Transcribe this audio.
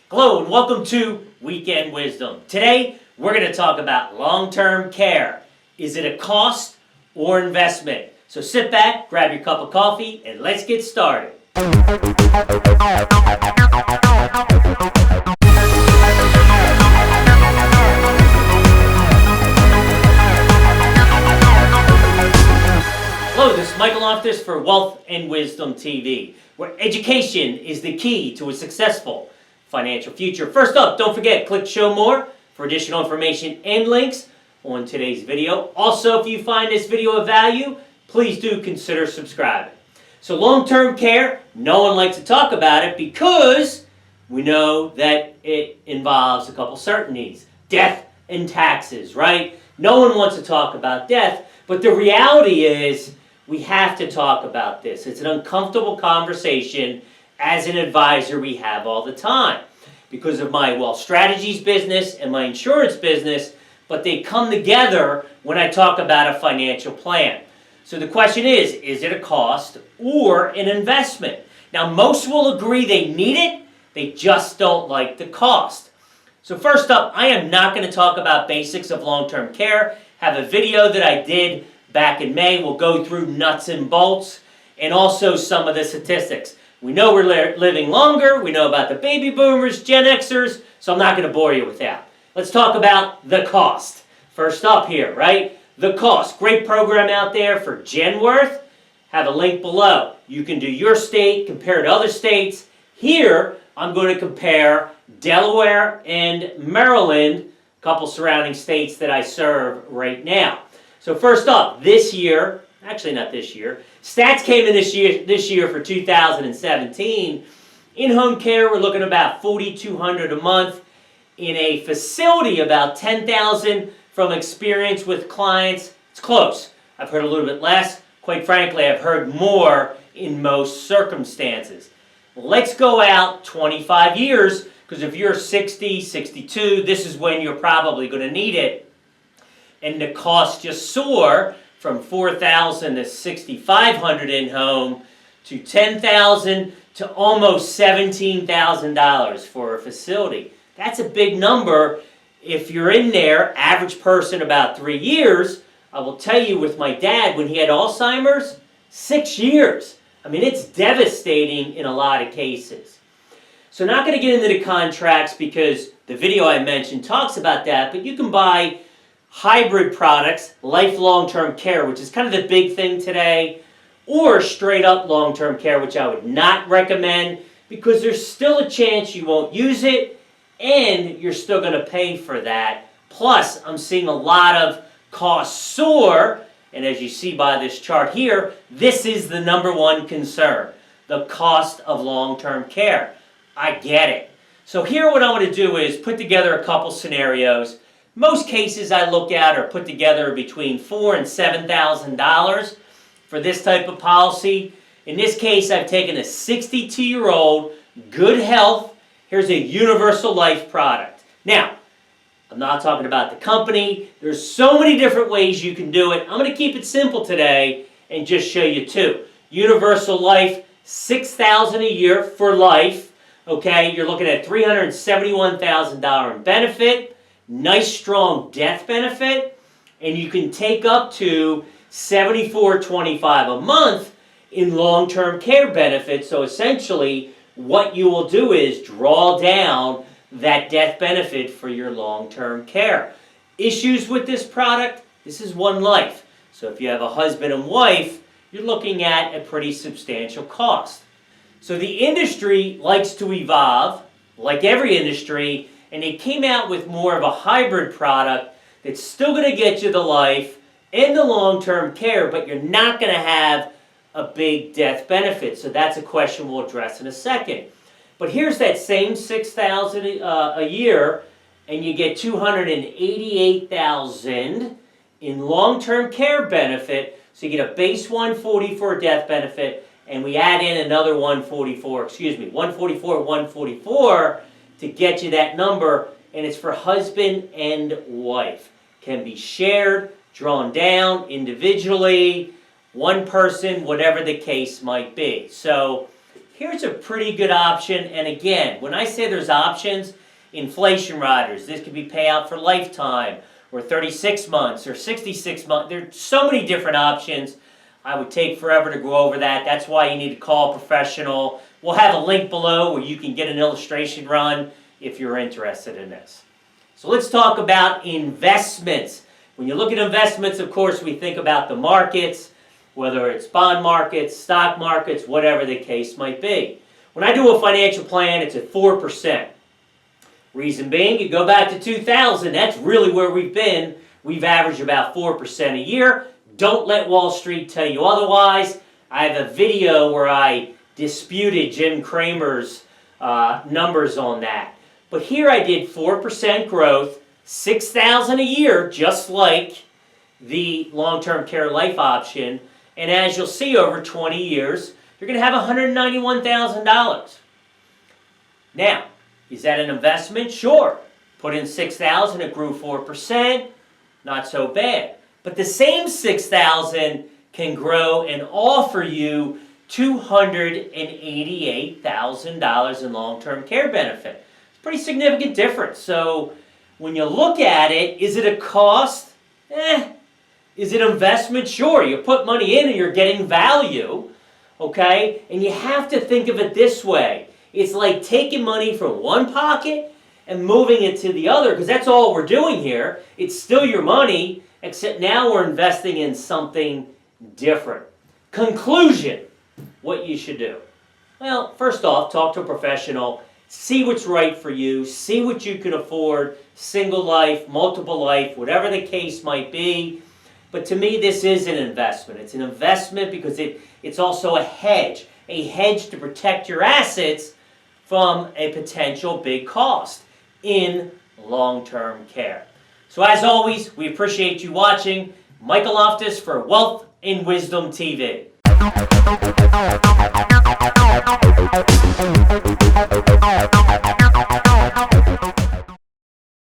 Hello and welcome to Weekend Wisdom. Today we're going to talk about long-term care. Is it a cost or investment? So sit back, grab your cup of coffee, and let's get started. Hello, this is Michael Loftus for Wealth and Wisdom TV, where education is the key to a successful financial future. First up, don't forget, click Show More for additional information and links on today's video. Also, if you find this video of value, please do consider subscribing. So long-term care, no one likes to talk about it because we know that it involves a couple certainties. Death and taxes, right? No one wants to talk about death, but the reality is we have to talk about this. It's an uncomfortable conversation as an advisor we have all the time because of my wealth strategies business and my insurance business, but they come together when I talk about a financial plan. So the question is it a cost or an investment? Now, most will agree they need it, they just don't like the cost. So first up, I am not going to talk about basics of long-term care. Have a video that I did back in May. We'll go through nuts and bolts and also some of the statistics. We know we're living longer. We know about the baby boomers, Gen Xers, so I'm not going to bore you with that. Let's talk about the cost. First up here, right? The cost. Great program out there for Genworth. Have a link below. You can do your state, compare to other states. Here, I'm going to compare Delaware and Maryland, a couple surrounding states that I serve right now. So first up, this year, actually not this year, stats came in this year for 2017. In-home care, we're looking at about $4,200 a month. In a facility, about $10,000. From experience with clients, it's close. I've heard a little bit less. Quite frankly, I've heard more in most circumstances. Let's go out 25 years, because if you're 60, 62, this is when you're probably going to need it. And the cost just soar from $4,000 to $6,500 in-home to $10,000 to almost $17,000 for a facility. That's a big number. If you're in there, average person about 3 years, I will tell you with my dad, when he had Alzheimer's, 6 years. I mean, it's devastating in a lot of cases. So not going to get into the contracts because the video I mentioned talks about that, but you can buy hybrid products, life long-term care, which is kind of the big thing today, or straight up long-term care, which I would not recommend because there's still a chance you won't use it and you're still going to pay for that. Plus, I'm seeing a lot of costs soar, and as you see by this chart here, this is the number one concern, the cost of long-term care. I get it. So here what I want to do is put together a couple scenarios. Most cases I look at are put together between $4,000 and $7,000 for this type of policy. In this case, I've taken a 62-year-old, good health. Here's a universal life product. Now, I'm not talking about the company. There's so many different ways you can do it. I'm going to keep it simple today and just show you two. Universal life, $6,000 a year for life. Okay, you're looking at $371,000 in benefit. Nice strong death benefit, and you can take up to $74.25 a month in long-term care benefits. So essentially, what you will do is draw down that death benefit for your long-term care. Issues with this product, this is one life. So if you have a husband and wife, you're looking at a pretty substantial cost. So the industry likes to evolve, like every industry, and they came out with more of a hybrid product that's still going to get you the life and the long-term care, but you're not going to have a big death benefit. So that's a question we'll address in a second. But here's that same $6,000 a year, and you get $288,000 in long-term care benefit. So you get a base $144 death benefit, and we add in another $144 to get you that number, and it's for husband and wife. Can be shared, drawn down individually, one person, whatever the case might be. So here's a pretty good option. And again, when I say there's options, inflation riders, this could be payout for lifetime, or 36 months, or 66 months. There's so many different options. I would take forever to go over that. That's why you need to call a professional. We'll have a link below where you can get an illustration run if you're interested in this. So let's talk about investments. When you look at investments, of course, we think about the markets, whether it's bond markets, stock markets, whatever the case might be. When I do a financial plan, it's at 4%. Reason being, you go back to 2000, that's really where we've been. We've averaged about 4% a year. Don't let Wall Street tell you otherwise. I have a video where I disputed Jim Cramer's numbers on that. But here I did 4% growth, $6,000 a year, just like the long-term care life option. And as you'll see, over 20 years, you're going to have $191,000. Now, is that an investment? Sure. Put in $6,000, it grew 4%. Not so bad. But the same $6,000 can grow and offer you $288,000 in long-term care benefit. It's a pretty significant difference. So when you look at it, is it a cost? Is it investment? Sure. You put money in and you're getting value. Okay? And you have to think of it this way. It's like taking money from one pocket and moving it to the other, because that's all we're doing here. It's still your money, except now we're investing in something different. Conclusion, what you should do. Well, first off, talk to a professional. See what's right for you. See what you can afford. Single life, multiple life, whatever the case might be. But to me, this is an investment. It's an investment because it's also a hedge to protect your assets from a potential big cost in long-term care. So as always, we appreciate you watching. Michael Loftus for Wealth and Wisdom TV.